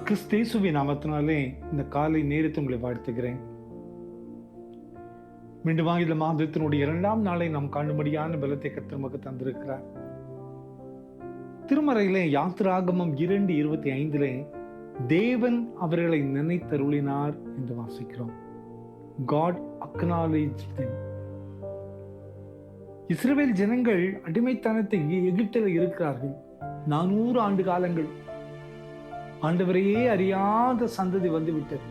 கிறிஸ்தேசுவின் நாமத்தினாலே இந்த காலை நேரத்தை உங்களை வாழ்த்துகிறேன். மீண்டும் இந்த மாதத்தினுடைய 2ஆம் நாளை நாம் காணும்படியான பலத்தை கர்த்தர் நமக்கு தந்திருக்கிறார். திருமறையிலே யாத்திராகமம் 2:25 தேவன் அவர்களை நினைத்தருளினார் என்று வாசிக்கிறோம். God acknowledged them. இஸ்ரவேல் ஜனங்கள் அடிமைத்தனத்தை எகிப்தில் இருக்கிறார்கள். 400 ஆண்டு காலங்கள் ஆண்டவரையே அறியாத சந்ததி வந்துவிட்டது.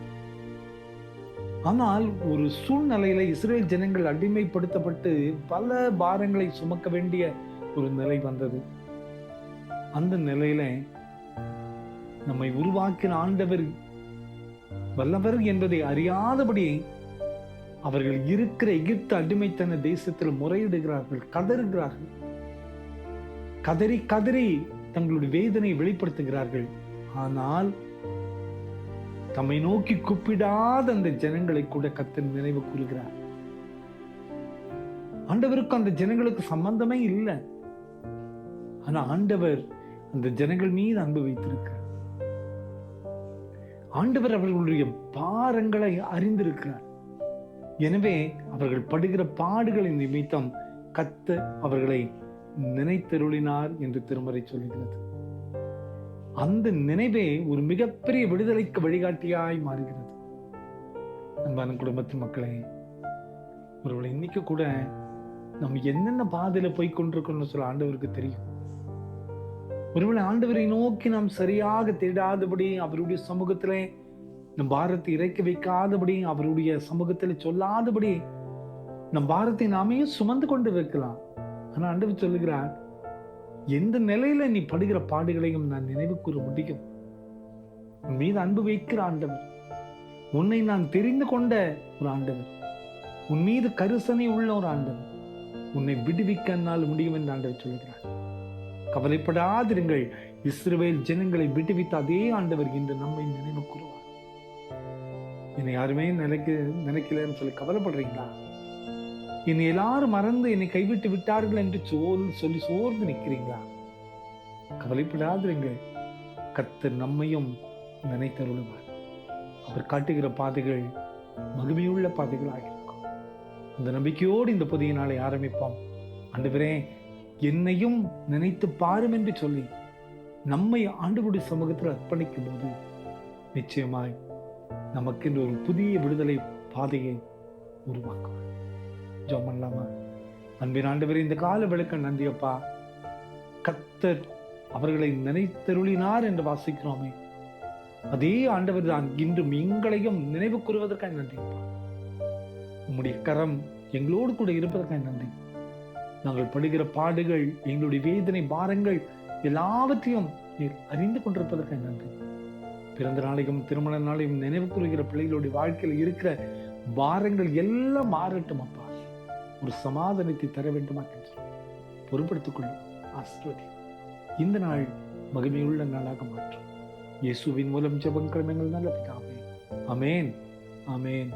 ஆனால் ஒரு சூழ்நிலையில இஸ்ரேல் ஜனங்கள் அடிமைப்படுத்தப்பட்டு பல பாரங்களை சுமக்க வேண்டிய ஒரு நிலை வந்தது. அந்த நிலையில நம்மை உருவாக்கின ஆண்டவர் வல்லவர் என்பதை அறியாதபடி அவர்கள் இருக்கிற எகிப்து அடிமைத்தன தேசத்தில் முறையிடுகிறார்கள், கதறுகிறார்கள், கதறி கதறி தங்களுடைய வேதனை வெளிப்படுத்துகிறார்கள். ஆனால் தம்மை நோக்கி கூப்பிடாத அந்த ஜனங்களை கூட கர்த்தர் நினைவு கூறுகிறார். ஆண்டவருக்கு அந்த ஜனங்களுக்கு சம்பந்தமே இல்லை. ஆனா ஆண்டவர் அந்த ஜனங்கள் மீது அன்பு வைத்திருக்கிறார். ஆண்டவர் அவர்களுடைய பாரங்களை அறிந்திருக்கிறார். எனவே அவர்கள் படுகிற பாடுகளின் நிமித்தம் கர்த்தர் அவர்களை நினைத்தருளினார் என்று திருமறை சொல்லுகிறது. அந்த நினைவே ஒரு மிகப்பெரிய விடுதலைக்கு வழிகாட்டியாய் மாறுகிறது. அன்பான குடும்பத்து மக்களே, ஒருவேளை இன்னைக்கு கூட நம்ம என்னென்ன பாதையில போய் கொண்டிருக்கோம்னு சொல்ல ஆண்டவருக்கு தெரியும். ஒருவேளை ஆண்டவரை நோக்கி நாம் சரியாக தேடாதபடி, அவருடைய சமூகத்திலே நம் பாரத்தை இறக்கி வைக்காதபடி, அவருடைய சமூகத்தில் சொல்லாதபடி நம் பாரத்தை நாமே சுமந்து கொண்டு வைக்கலாம். ஆனா ஆண்டவர் சொல்லுகிறார், எந்த நிலையில நீ படுகிற பாடுகளையும் நான் நினைவு கூற முடியும். உன் மீது அன்பு வைக்கிற ஆண்டவர், உன்னை நான் தெரிந்து கொண்ட ஒரு ஆண்டவர், உன் மீது கரிசனை உள்ள ஒரு ஆண்டவர், உன்னை விடுவிக்க என்னால் முடியும் என்று ஆண்டவர் சொல்லுகிறார். கவலைப்படாதிருங்கள், இஸ்ரவேல் ஜனங்களை விடுவித்த அதே ஆண்டவர் இன்று நம்மை நினைவு கூறுவார். என்னை யாருமே நினைக்கலன்னு சொல்லி கவலைப்படுறீங்களா? என்னை எல்லாரும் மறந்து என்னை கைவிட்டு விட்டார்கள் என்று சொல்லி சோர்ந்து நிற்கிறீங்களா? கவலைப்படாதிருங்கள், கர்த்தர் நம்மையும் நினைத்தருளுவார். அவர் காட்டுகிற பாதைகள் மகிமையுள்ள பாதைகளாக இருக்கும். அந்த நம்பிக்கையோடு இந்த புதிய நாளை ஆரம்பிப்போம். ஆண்டவரே, என்னையும் நினைத்து பாரும் என்று சொல்லி நம்மை ஆண்டவருடைய சமூகத்தில் அர்ப்பணிக்கும் போது நிச்சயமாய் நமக்கு ஒரு புதிய விடுதலை பாதையை உருவாக்குவார். ஜெபம் பண்ணலாமா? அன்பின் ஆண்டவரே, இந்த கால விளக்க நன்றியப்பா. கர்த்தர் அவர்களை நினைத்தருளினார் என்று வாசிக்கிறோமே, அதே ஆண்டவர் தான் இன்றும் எங்களையும் நினைவு கூறுவதற்காக நன்றியப்பா. உம்முடைய கரம் எங்களோடு கூட இருப்பதற்காக நன்றி. நாங்கள் படுகிற பாடுகள், எங்களுடைய வேதனை, பாரங்கள் எல்லாவற்றையும் நீர் அறிந்து கொண்டிருப்பதற்காக நன்றி. பிறந்த நாளையும் திருமண நாளையும் நினைவு கூறுகிற பிள்ளைகளுடைய வாழ்க்கையில் இருக்கிற பாரங்கள் எல்லாம் மாறட்டும் அப்பா. ஒரு சமாதானத்தை தர வேண்டுமா என்று பொறுப்படுத்திக் கொள்ளும். ஆசீர்வதி. இந்த நாள் மகிமையுள்ள நாளாக மாற்றும். இயேசுவின் மூலம் ஜெபம் எங்கள் நல்ல பிதாவே. ஆமென், ஆமென்.